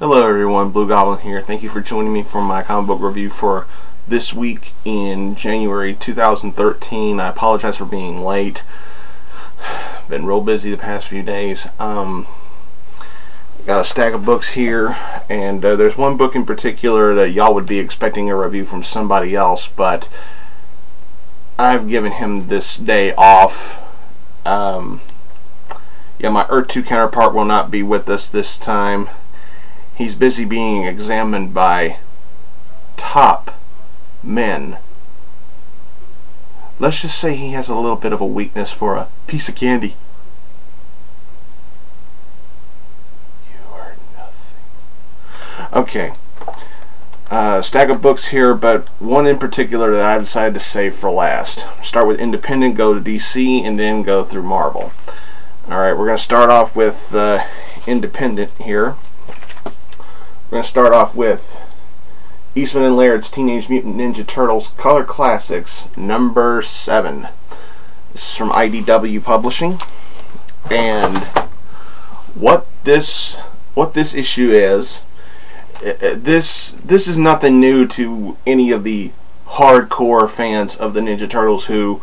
Hello everyone, Blugoblin here. Thank you for joining me for my comic book review for this week in January 2013. I apologize for being late. Been real busy the past few days. Got a stack of books here, and there's one book in particular that y'all would be expecting a review from somebody else, but I've given him this day off. Yeah, my Earth 2 counterpart will not be with us this time. He's busy being examined by top men. Let's just say he has a little bit of a weakness for a piece of candy. You are nothing. Okay. Stack of books here, but one in particular that I decided to save for last. Start with Independent, go to DC, and then go through Marvel. Alright, we're going to start off with Independent here. We're going to start off with Eastman and Laird's Teenage Mutant Ninja Turtles Color Classics number 7. This is from IDW Publishing, and what this issue is, this is nothing new to any of the hardcore fans of the Ninja Turtles who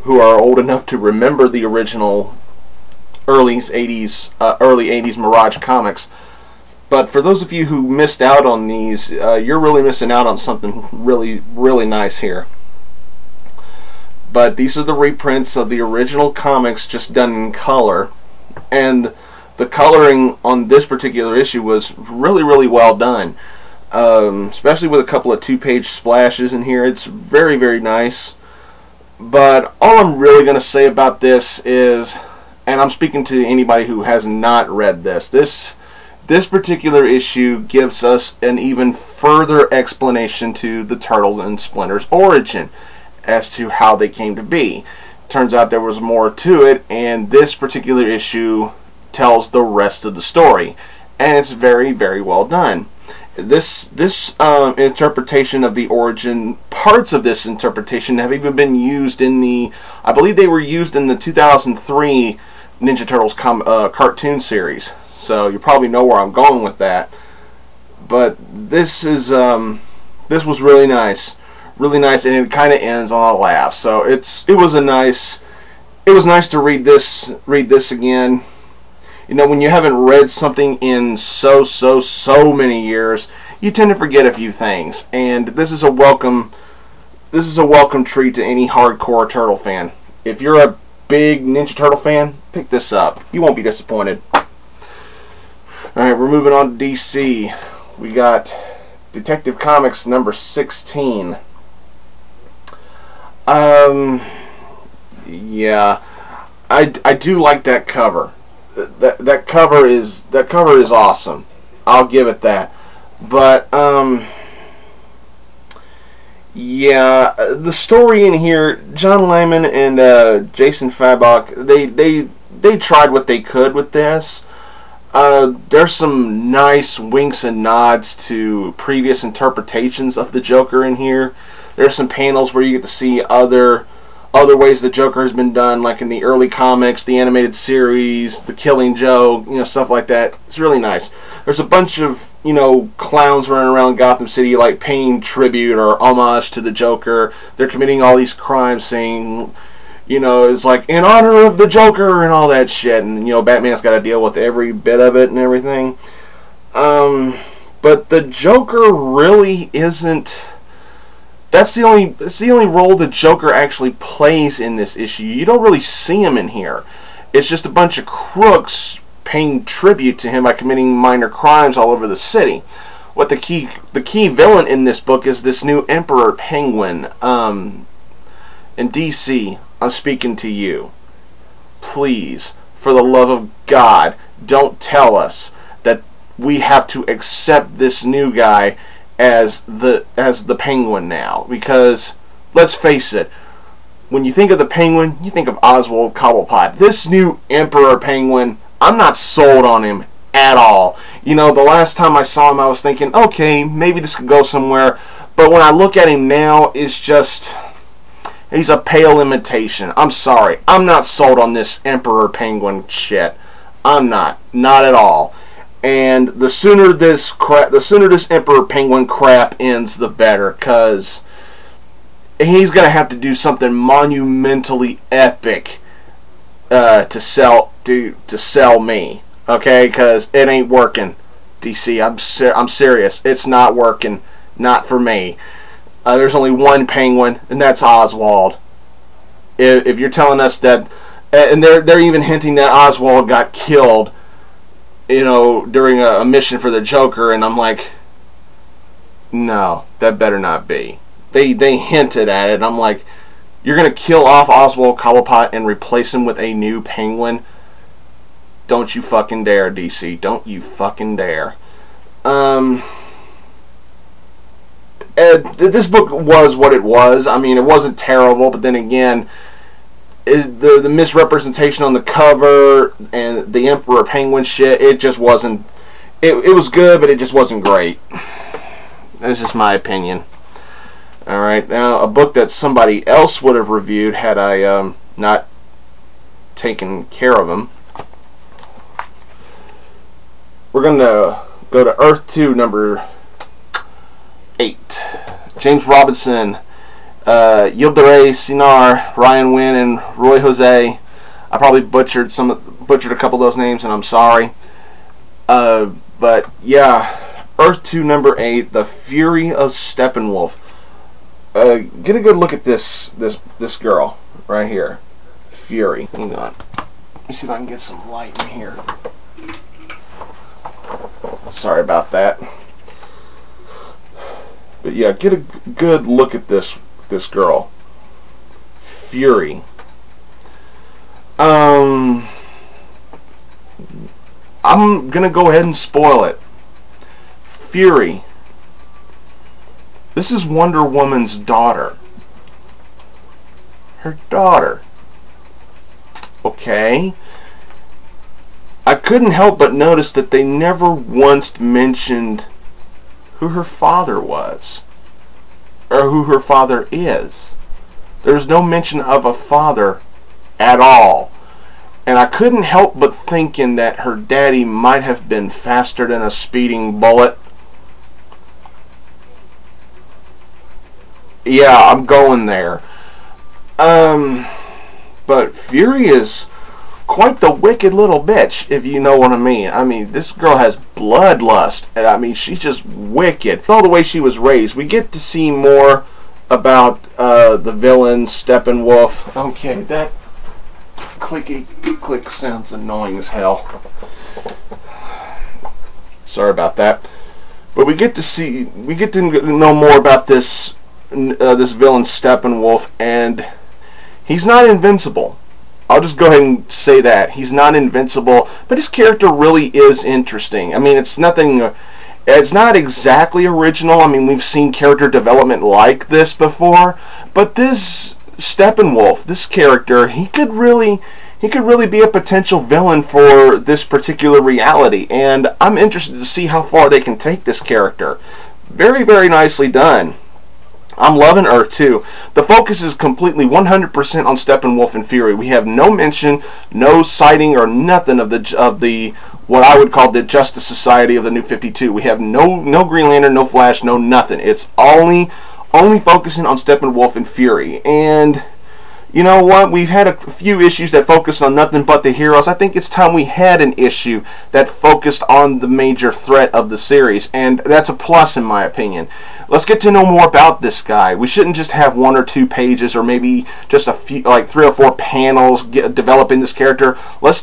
are old enough to remember the original early 80s Mirage comics. But for those of you who missed out on these, you're really missing out on something really nice here. But these are the reprints of the original comics, just done in color, and the coloring on this particular issue was really well done, especially with a couple of 2-page splashes in here. It's very nice. But all I'm really going to say about this is, and I'm speaking to anybody who has not read this particular issue gives us an even further explanation to the Turtles and Splinter's origin as to how they came to be. Turns out there was more to it, and this particular issue tells the rest of the story, and it's very well done. This interpretation of the origin, parts of this interpretation have even been used in the, I believe they were used in the 2003 Ninja Turtles cartoon series. So you probably know where I'm going with that. But this is this was really nice, and it kind of ends on a laugh. So it was nice to read this again. You know, when you haven't read something in so many years, you tend to forget a few things, and this is a welcome treat to any hardcore Turtle fan. If you're a big Ninja Turtle fan, pick this up. You won't be disappointed. Alright, we're moving on to DC. We got Detective Comics number 16. Yeah, I do like that cover. That cover is awesome. I'll give it that. But yeah, the story in here, John Layman and Jason Fabok, they tried what they could with this. There's some nice winks and nods to previous interpretations of the Joker in here. There's some panels where you get to see other ways the Joker has been done, like in the early comics, the animated series, the Killing Joke, stuff like that. It's really nice. There's a bunch of, clowns running around Gotham City, like paying tribute or homage to the Joker. They're committing all these crimes, saying, it's like, in honor of the Joker and all that shit. And, Batman's got to deal with every bit of it and everything. But the Joker really isn't... It's the only role the Joker actually plays in this issue. You don't really see him in here. It's just a bunch of crooks paying tribute to him by committing minor crimes all over the city. What the key villain in this book is this new Emperor Penguin. In DC, I'm speaking to you. Please, for the love of God, don't tell us that we have to accept this new guy as the Penguin now, because let's face it, when you think of the Penguin, you think of Oswald Cobblepot. This new Emperor Penguin, I'm not sold on him at all. The last time I saw him, I was thinking, okay, maybe this could go somewhere, but when I look at him now, it's just, he's a pale imitation. I'm sorry, I'm not sold on this Emperor Penguin shit. I'm not at all. And the sooner this Emperor Penguin crap ends, the better, because he's gonna have to do something monumentally epic to sell me, okay? Because it ain't working, DC. I'm serious. It's not working. Not for me. There's only one Penguin, and that's Oswald. If you're telling us that, and they're even hinting that Oswald got killed, you know, during a mission for the Joker, and I'm like, no, that better not be. They hinted at it. I'm like, you're gonna kill off Oswald Cobblepot and replace him with a new Penguin? Don't you fucking dare, DC. Don't you fucking dare. This book was what it was. I mean, it wasn't terrible, but then again, the misrepresentation on the cover and the Emperor Penguin shit, it just wasn't. It was good, but it just wasn't great. That's just my opinion. Alright, now a book that somebody else would have reviewed had I not taken care of them. We're going to go to Earth 2, number 8. James Robinson, Yildiray Cinar, Ryan Wynn, and Roy Jose. I probably butchered a couple of those names, and I'm sorry. But yeah, Earth 2, number 8, The Fury of Steppenwolf. Get a good look at this girl right here, Fury. Hang on. Let me see if I can get some light in here. Sorry about that. But yeah, get a good look at this girl, Fury. I'm gonna go ahead and spoil it. Fury. This is Wonder Woman's daughter. Her daughter. Okay. I couldn't help but notice that they never once mentioned who her father was, or who her father is. There's no mention of a father at all. And I couldn't help but thinking that her daddy might have been faster than a speeding bullet. Yeah, I'm going there. But Fury is quite the wicked little bitch, if you know what I mean. I mean, this girl has bloodlust, and I mean, she's just wicked. All the way she was raised. We get to see more about the villain, Steppenwolf. Okay, that clicky click sounds annoying as hell. Sorry about that. But we get to know more about this villain, Steppenwolf, and he's not invincible. I'll just go ahead and say that. He's not invincible, but his character really is interesting. I mean, it's not exactly original. I mean, we've seen character development like this before, but this Steppenwolf, this character, he could really be a potential villain for this particular reality, and I'm interested to see how far they can take this character. Very, very nicely done. I'm loving Earth 2. The focus is completely 100% on Steppenwolf and Fury. We have no mention, no sighting, or nothing of the what I would call the Justice Society of the New 52. We have no Green Lantern, no Flash, no nothing. It's only focusing on Steppenwolf and Fury. And you know what? We've had a few issues that focused on nothing but the heroes. I think it's time we had an issue that focused on the major threat of the series, and that's a plus in my opinion. Let's get to know more about this guy. We shouldn't just have 1 or 2 pages, or maybe just a few, like 3 or 4 panels developing this character. Let's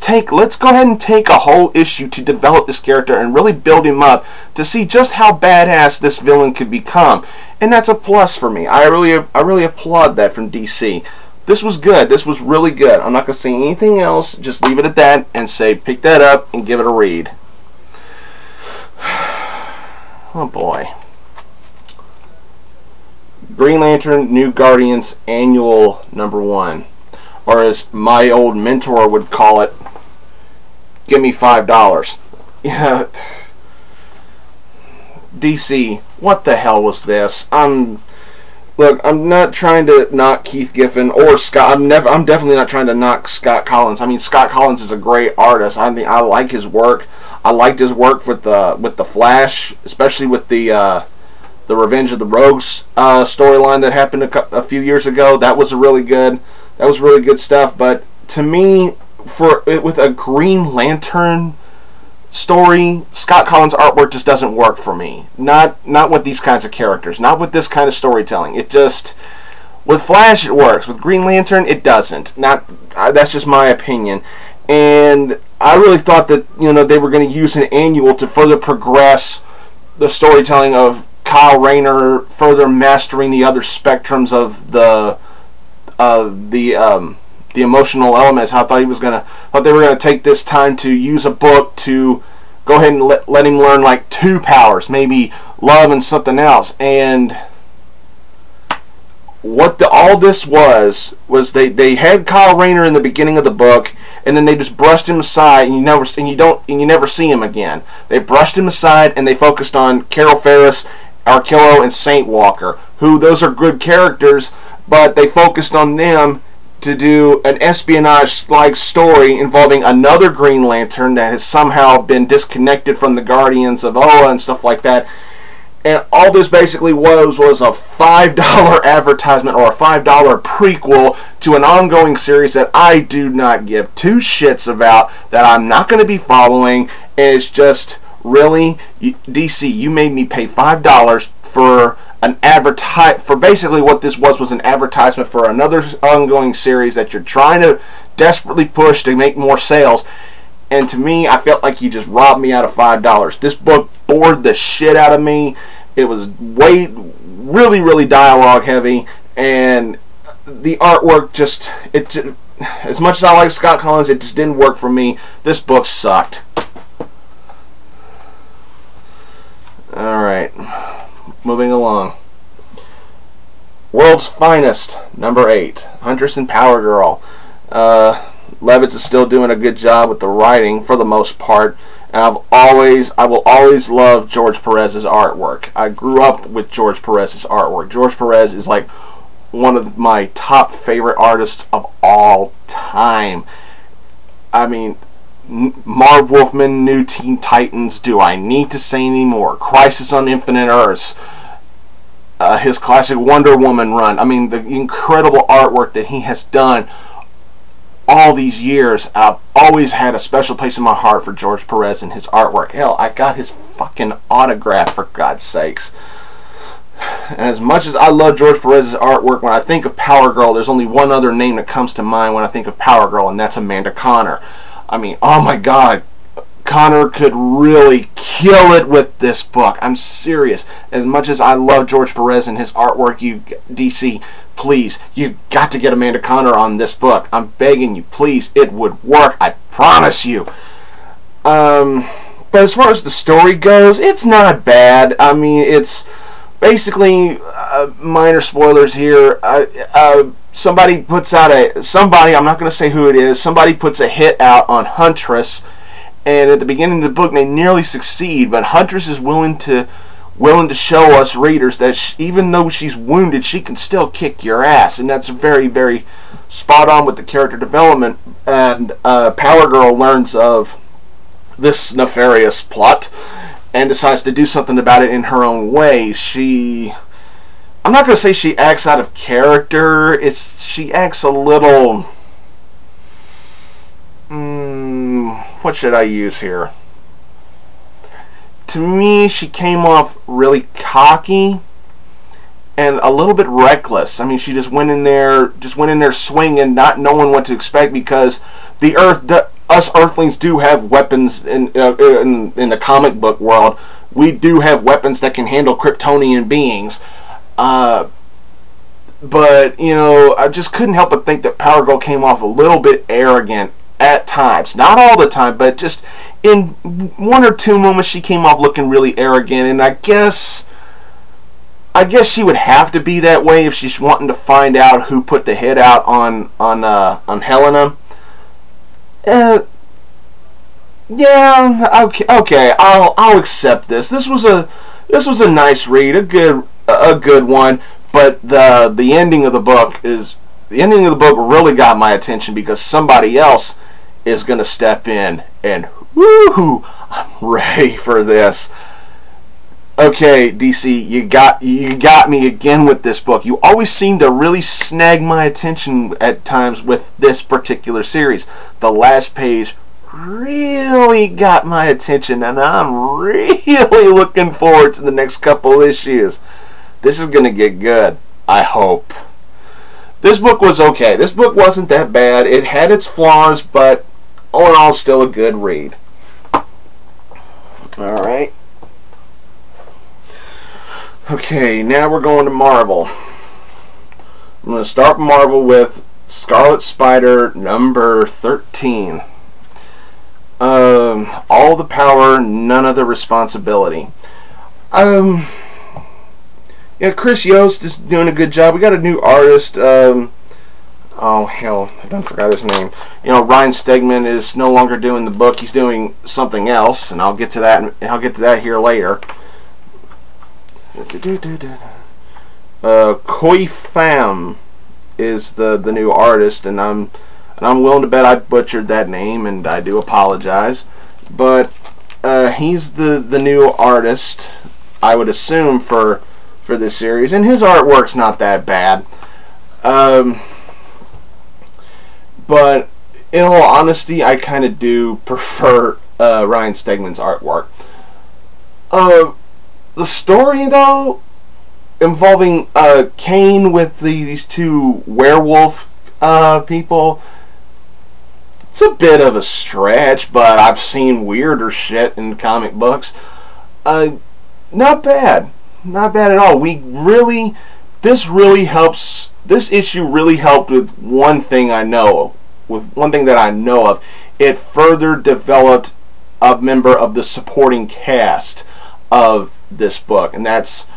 go ahead and take a whole issue to develop this character and really build him up to see just how badass this villain could become. And that's a plus for me. I really applaud that from DC. This was good. This was really good. I'm not going to say anything else. Just leave it at that and say pick that up and give it a read. Oh boy. Green Lantern New Guardians Annual #1. Or as my old mentor would call it, give me $5. Yeah. DC, what the hell was this? Look, I'm not trying to knock Keith Giffen or Scott. I'm definitely not trying to knock Scott Collins. I mean, Scott Collins is a great artist. I mean, I like his work. I liked his work with the Flash, especially with the Revenge of the Rogues storyline that happened a few years ago. That was really good stuff. But to me, with a Green Lantern story, Scott Collins' artwork just doesn't work for me. Not with these kinds of characters. Not with this kind of storytelling. It just, with Flash it works. With Green Lantern it doesn't. That's just my opinion. And I really thought that they were going to use an annual to further progress the storytelling of Kyle Rayner, further mastering the other spectrums of the emotional elements. I thought they were gonna take this time to use a book to go ahead and let him learn like 2 powers, maybe love and something else. And what all this was they had Kyle Rayner in the beginning of the book, and then they just brushed him aside, and you never see him again. They brushed him aside and they focused on Carol Ferris, Arkillo, and Saint Walker, who those are good characters, but they focused on them to do an espionage-like story involving another Green Lantern that has somehow been disconnected from the Guardians of Oa and stuff like that. And all this basically was a $5 advertisement or a $5 prequel to an ongoing series that I do not give 2 shits about, that I'm not going to be following. And it's just, really, DC, you made me pay $5 for basically what this was an advertisement for another ongoing series that you're trying to desperately push to make more sales. And to me, I felt like you just robbed me out of $5. This book bored the shit out of me. It was really dialogue heavy, and the artwork just as much as I like Scott Collins, it just didn't work for me. This book sucked. Alright, moving along. World's Finest, number 8, Huntress and Power Girl. Levitz is still doing a good job with the writing for the most part, and I will always love George Perez's artwork. I grew up with George Perez's artwork. George Perez is like one of my top favorite artists of all time. I mean, Marv Wolfman, New Teen Titans, do I need to say any more? Crisis on Infinite Earths, his classic Wonder Woman run. I mean, the incredible artwork that he has done all these years. I've always had a special place in my heart for George Perez and his artwork. Hell, I got his fucking autograph, for God's sakes. And as much as I love George Perez's artwork, when I think of Power Girl, there's only one other name that comes to mind when I think of Power Girl, and that's Amanda Conner. I mean, oh my God, Conner could really kill it with this book. I'm serious. As much as I love George Perez and his artwork, you DC, please, you got to get Amanda Conner on this book. I'm begging you, please. It would work. I promise you. But as far as the story goes, it's not bad. I mean, it's basically minor spoilers here. Somebody puts out I'm not going to say who it is, somebody puts a hit out on Huntress, and at the beginning of the book they nearly succeed, but Huntress is willing to show us readers that even though she's wounded, she can still kick your ass, and that's very spot on with the character development. And Power Girl learns of this nefarious plot and decides to do something about it in her own way. I'm not going to say she acts out of character. She acts a little... what should I use here? To me, she came off really cocky and a little bit reckless. I mean, she just went in there swinging, not knowing what to expect, because us Earthlings do have weapons in the comic book world. We do have weapons that can handle Kryptonian beings. But, I just couldn't help but think that Power Girl came off a little bit arrogant at times. Not all the time, but just in 1 or 2 moments she came off looking really arrogant, and I guess she would have to be that way if she's wanting to find out who put the hit out on Helena. Yeah, okay, I'll accept this. This was a nice read, a good one, but But the ending of the book really got my attention because somebody else is going to step in, and woohoo, I'm ready for this. Okay, DC, you got me again with this book. You always seem to really snag my attention at times with this particular series. The last page really got my attention, and I'm really looking forward to the next couple issues. This is going to get good, I hope. This book was okay. This book wasn't that bad. It had its flaws, but all in all, still a good read. Alright. Okay, now we're going to Marvel. I'm going to start Marvel with Scarlet Spider number 13. All the power, none of the responsibility. Yeah, Chris Yost is doing a good job. We got a new artist. Oh hell, I done forgot his name. You know, Ryan Stegman is no longer doing the book. He's doing something else, and I'll get to that. I'll get to that here later. Koi Pham is the new artist, and I'm willing to bet I butchered that name, and I do apologize. But he's the new artist, I would assume, for this series, and his artwork's not that bad. But in all honesty, I kind of do prefer Ryan Stegman's artwork. The story, though, involving Kane with these two werewolf people, it's a bit of a stretch, but I've seen weirder shit in comic books. Not bad. Not bad at all. This issue really helped with one thing I know. With one thing that I know of. It further developed a member of the supporting cast of this book, and that's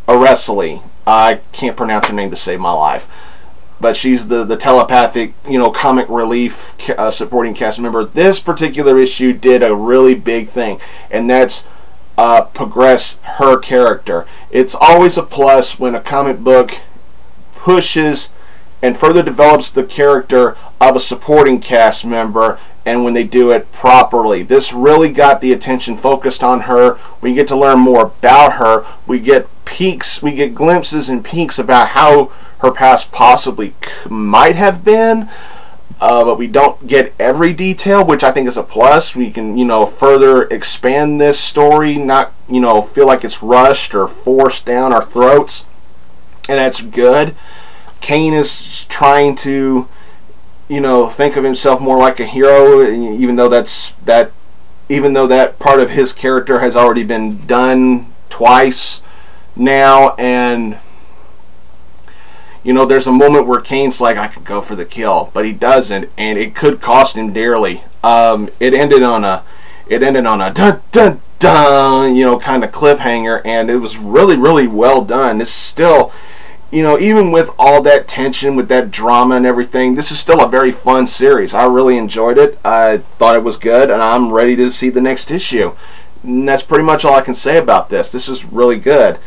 Araceli. I can't pronounce her name to save my life, but she's the telepathic, comic relief supporting cast member. This particular issue did a really big thing, and that's progress her character. It's always a plus when a comic book pushes and further develops the character of a supporting cast member, and when they do it properly. This really got the attention focused on her. We get to learn more about her. We get peeks, we get glimpses and peeks about how her past possibly might have been, but we don't get every detail, which I think is a plus. We can, further expand this story, not, feel like it's rushed or forced down our throats, and that's good. Kane is trying to, think of himself more like a hero, even though that part of his character has already been done twice now, and there's a moment where Kane's like, I could go for the kill, but he doesn't, and it could cost him dearly. It ended on a dun dun dun, kind of cliffhanger, and it was really, really well done. It's still, even with all that tension, with that drama and everything, this is still a very fun series. I really enjoyed it. I thought it was good, and I'm ready to see the next issue. And that's pretty much all I can say about this. This is really good.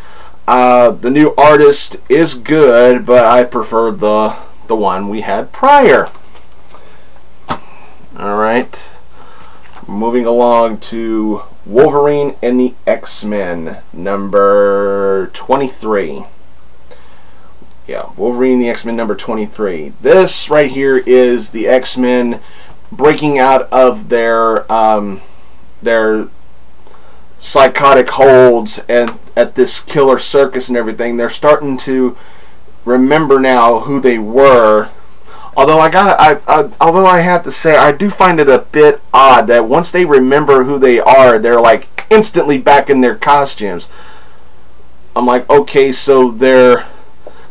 The new artist is good, but I prefer the one we had prior. Alright. Moving along to Wolverine and the X-Men, number 23. Yeah, Wolverine the X-Men number 23. This right here is the X-Men breaking out of their psychotic holds and at this killer circus and everything. They're starting to remember now who they were. Although although I have to say, I do find it a bit odd that once they remember who they are, they're like instantly back in their costumes. I'm like, okay, so their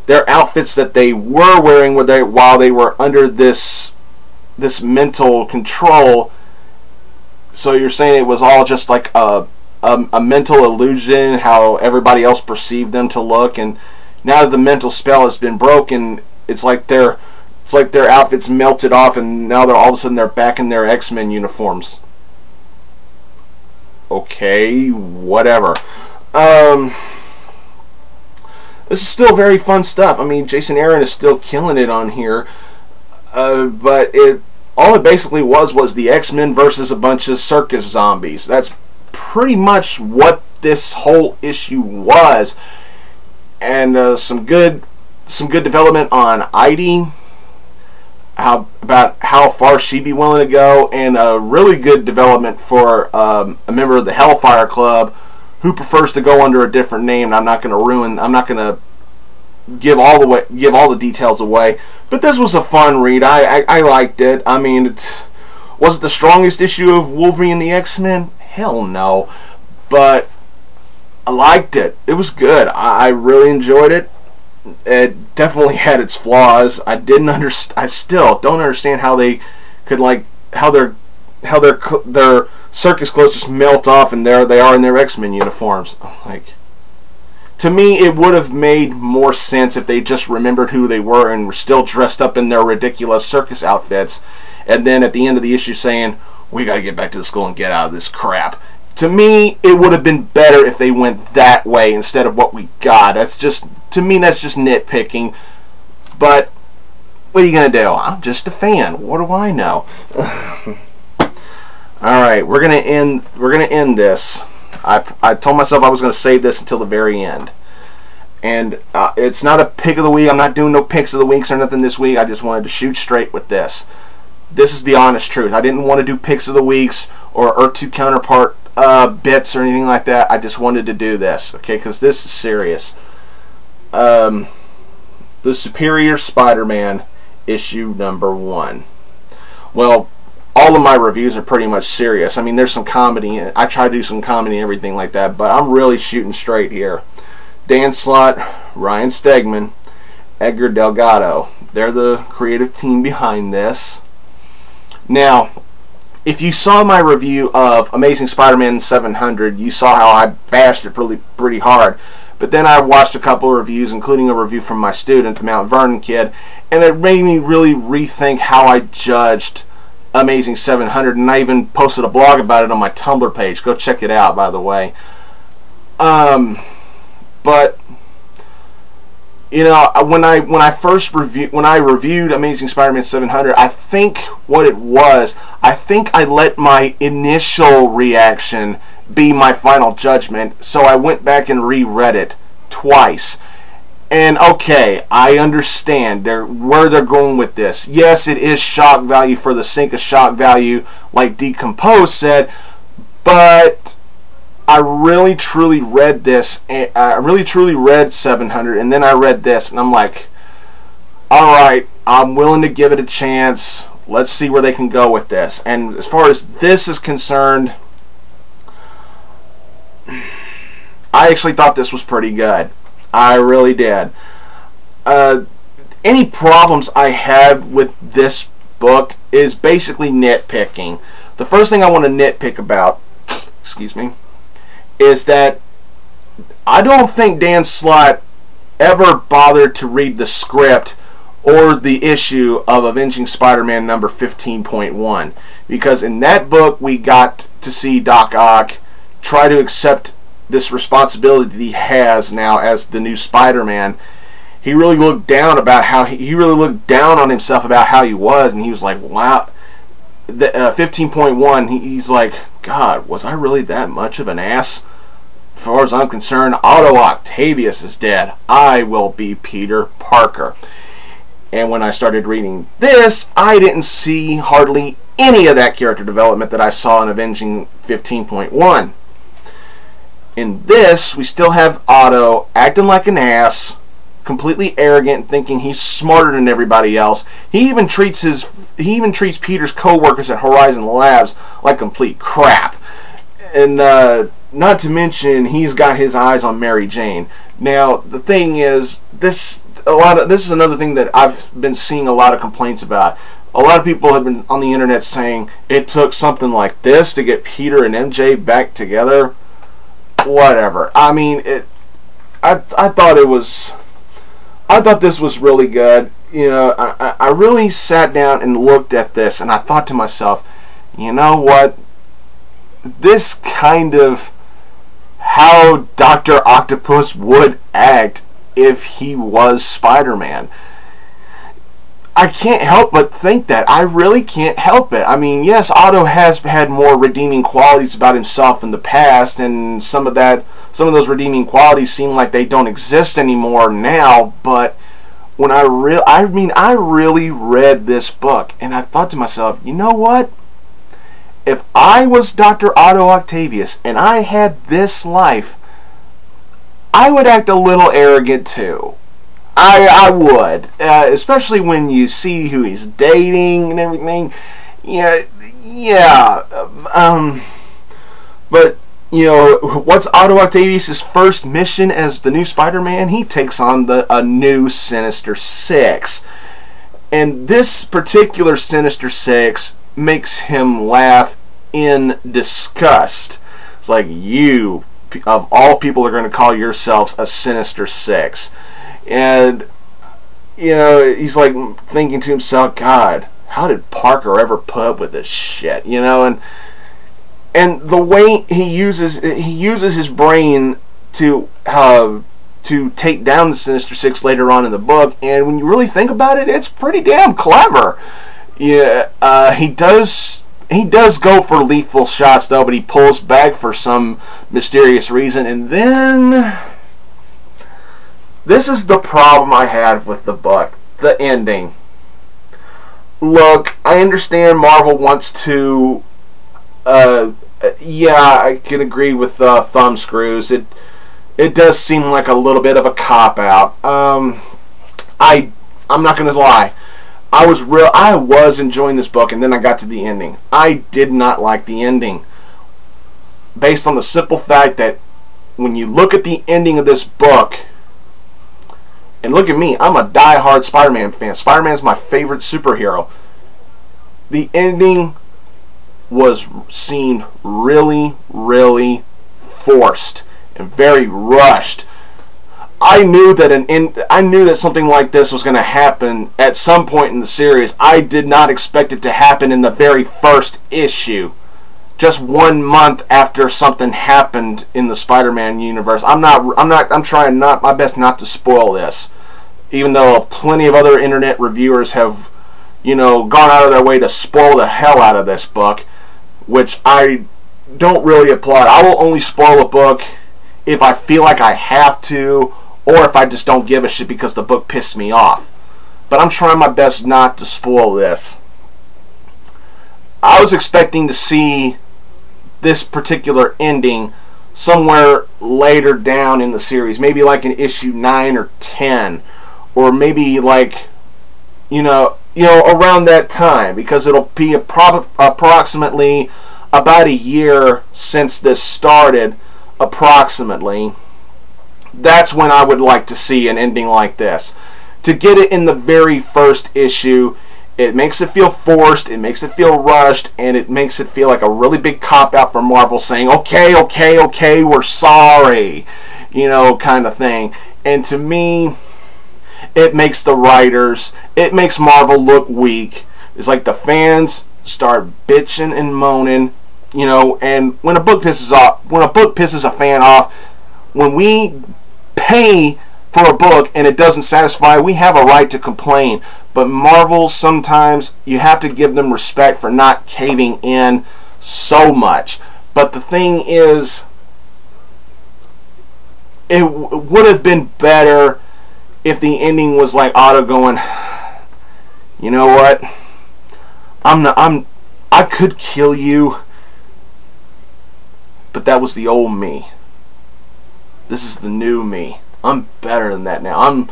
outfits that they were wearing while they were under this mental control. So you're saying it was all just like a mental illusion, how everybody else perceived them to look, and now that the mental spell has been broken, it's like their outfits melted off, and now all of a sudden they're back in their X-Men uniforms. Okay, whatever. this is still very fun stuff. I mean, Jason Aaron is still killing it on here, but all it basically was the X-Men versus a bunch of circus zombies. That's pretty much what this whole issue was, and some good development on Heidi, about how far she'd be willing to go, and a really good development for a member of the Hellfire Club who prefers to go under a different name. And I'm not going to give all the details away, but this was a fun read. I liked it. I mean, was it the strongest issue of Wolverine The X-Men? Hell no, but I liked it. It was good. I really enjoyed it. It definitely had its flaws. I still don't understand how they could, like, how their circus clothes just melt off, and there they are in their X-Men uniforms. Like, to me, it would have made more sense if they just remembered who they were and were still dressed up in their ridiculous circus outfits, and then at the end of the issue saying, "We got to get back to the school and get out of this crap." To me, it would have been better if they went that way instead of what we got. To me, that's just nitpicking. But what are you gonna do? I'm just a fan. What do I know? All right, we're gonna end this. I told myself I was gonna save this until the very end, and it's not a pick of the week. I'm not doing no picks of the weeks or nothing this week. I just wanted to shoot straight with this. This is the honest truth. I didn't want to do picks of the weeks or Earth 2 counterpart bits or anything like that. I just wanted to do this, okay, because this is serious. The Superior Spider-Man issue #1. Well, all of my reviews are pretty much serious. I mean, there's some comedy. I try to do some comedy and everything like that, but I'm really shooting straight here. Dan Slott, Ryan Stegman, Edgar Delgado. They're the creative team behind this. Now, if you saw my review of Amazing Spider-Man 700, you saw how I bashed it pretty hard. But then I watched a couple of reviews, including a review from my student, TheMtVernonKid, and it made me really rethink how I judged Amazing 700, and I even posted a blog about it on my Tumblr page. Go check it out, by the way. But you know, when I reviewed Amazing Spider-Man 700, I think what it was, I think I let my initial reaction be my final judgment, so I went back and reread it twice. And okay, I understand where they're going with this. Yes, it is shock value for the sake of shock value, like Decompose said, but I really truly read this, and I really truly read 700, and then I read this, and I'm like, alright, I'm willing to give it a chance. Let's see where they can go with this. And as far as this is concerned, I actually thought this was pretty good. I really did. Any problems I have with this book is basically nitpicking. The first thing I want to nitpick about, excuse me, is that I don't think Dan Slott ever bothered to read the script or the issue of Avenging Spider-Man number 15.1, because in that book we got to see Doc Ock try to accept this responsibility that he has now as the new Spider-Man. He really looked down about how he really looked down on himself about how he was, and he was like, wow. The 15.1, he's like, God, was I really that much of an ass? As far as I'm concerned, Otto Octavius is dead. I will be Peter Parker. And when I started reading this, I didn't see hardly any of that character development that I saw in Avenging 15.1. In this, we still have Otto acting like an ass, completely arrogant, thinking he's smarter than everybody else. He even treats Peter's co-workers at Horizon Labs like complete crap. And not to mention, he's got his eyes on Mary Jane. Now, the thing is, this is another thing that I've been seeing a lot of complaints about. A lot of people have been on the internet saying it took something like this to get Peter and MJ back together. Whatever. I mean, I thought this was really good. You know, I really sat down and looked at this, and I thought to myself, you know what? This kind of how Dr. Octopus would act if he was Spider-Man. I can't help but think that. I really can't help it. I mean, yes, Otto has had more redeeming qualities about himself in the past, and some of those redeeming qualities seem like they don't exist anymore now, but when I really read this book, and I thought to myself, you know what? If I was Dr. Otto Octavius and I had this life, I would act a little arrogant too. I would, especially when you see who he's dating and everything. Yeah. But you know, what's Otto Octavius' first mission as the new Spider-Man? He takes on a new Sinister Six, and this particular Sinister Six makes him laugh in disgust. It's like, you, of all people, are going to call yourselves a Sinister Six. And, you know, he's like thinking to himself, God, how did Parker ever put up with this shit? You know, and the way he uses his brain to take down the Sinister Six later on in the book, and when you really think about it, it's pretty damn clever. Yeah, he does go for lethal shots though, but he pulls back for some mysterious reason, and then this is the problem I had with the book, the ending. Look, I understand Marvel wants to, yeah, I can agree with thumb screws. It does seem like a little bit of a cop-out. I'm not going to lie. I was enjoying this book, and then I got to the ending. I did not like the ending. Based on the simple fact that when you look at the ending of this book, and look at me, I'm a die-hard Spider-Man fan. Spider-Man's my favorite superhero. The ending seemed really, really forced and very rushed. I knew that something like this was going to happen at some point in the series. I did not expect it to happen in the very first issue. Just 1 month after something happened in the Spider-Man universe. I'm trying my best not to spoil this, even though plenty of other internet reviewers have, you know, gone out of their way to spoil the hell out of this book, which I don't really applaud. I will only spoil a book if I feel like I have to, or if I just don't give a shit because the book pissed me off. But I'm trying my best not to spoil this. I was expecting to see this particular ending somewhere later down in the series, maybe like in issue 9 or 10, or maybe like, you know, around that time, because it'll be approximately about a year since this started, approximately. That's when I would like to see an ending like this. To get it in the very first issue, it makes it feel forced, it makes it feel rushed, and it makes it feel like a really big cop-out for Marvel saying, okay, we're sorry, you know, kind of thing. And to me, it makes it makes Marvel look weak. It's like the fans start bitching and moaning, you know, and when a book pisses a fan off, when we pay for a book and it doesn't satisfy, we have a right to complain. But Marvel, sometimes you have to give them respect for not caving in so much. But the thing is, it would have been better if the ending was like Otto going, you know what? I could kill you, but that was the old me. This is the new me. I'm better than that now.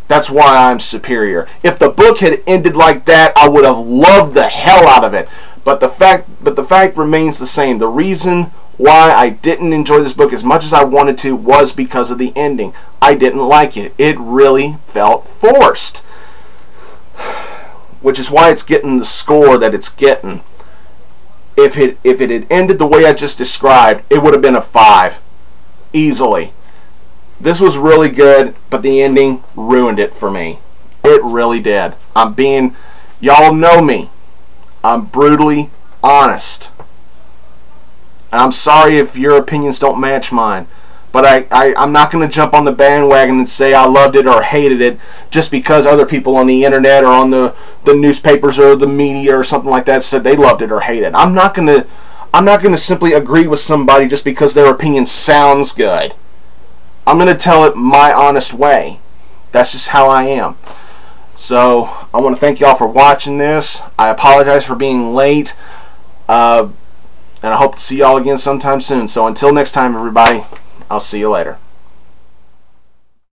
That's why I'm superior. If the book had ended like that, I would have loved the hell out of it. But the fact remains the same. The reason why I didn't enjoy this book as much as I wanted to was because of the ending. I didn't like it. It really felt forced. Which is why it's getting the score that it's getting. If it had ended the way I just described, it would have been a 5. Easily. This was really good, but the ending ruined it for me. It really did. Y'all know me. I'm brutally honest. And I'm sorry if your opinions don't match mine. But I'm not going to jump on the bandwagon and say I loved it or hated it just because other people on the internet or on the newspapers or the media or something like that said they loved it or hated it. I'm not going to simply agree with somebody just because their opinion sounds good. I'm going to tell it my honest way. That's just how I am. So I want to thank y'all for watching this. I apologize for being late. And I hope to see y'all again sometime soon. So until next time, everybody, I'll see you later.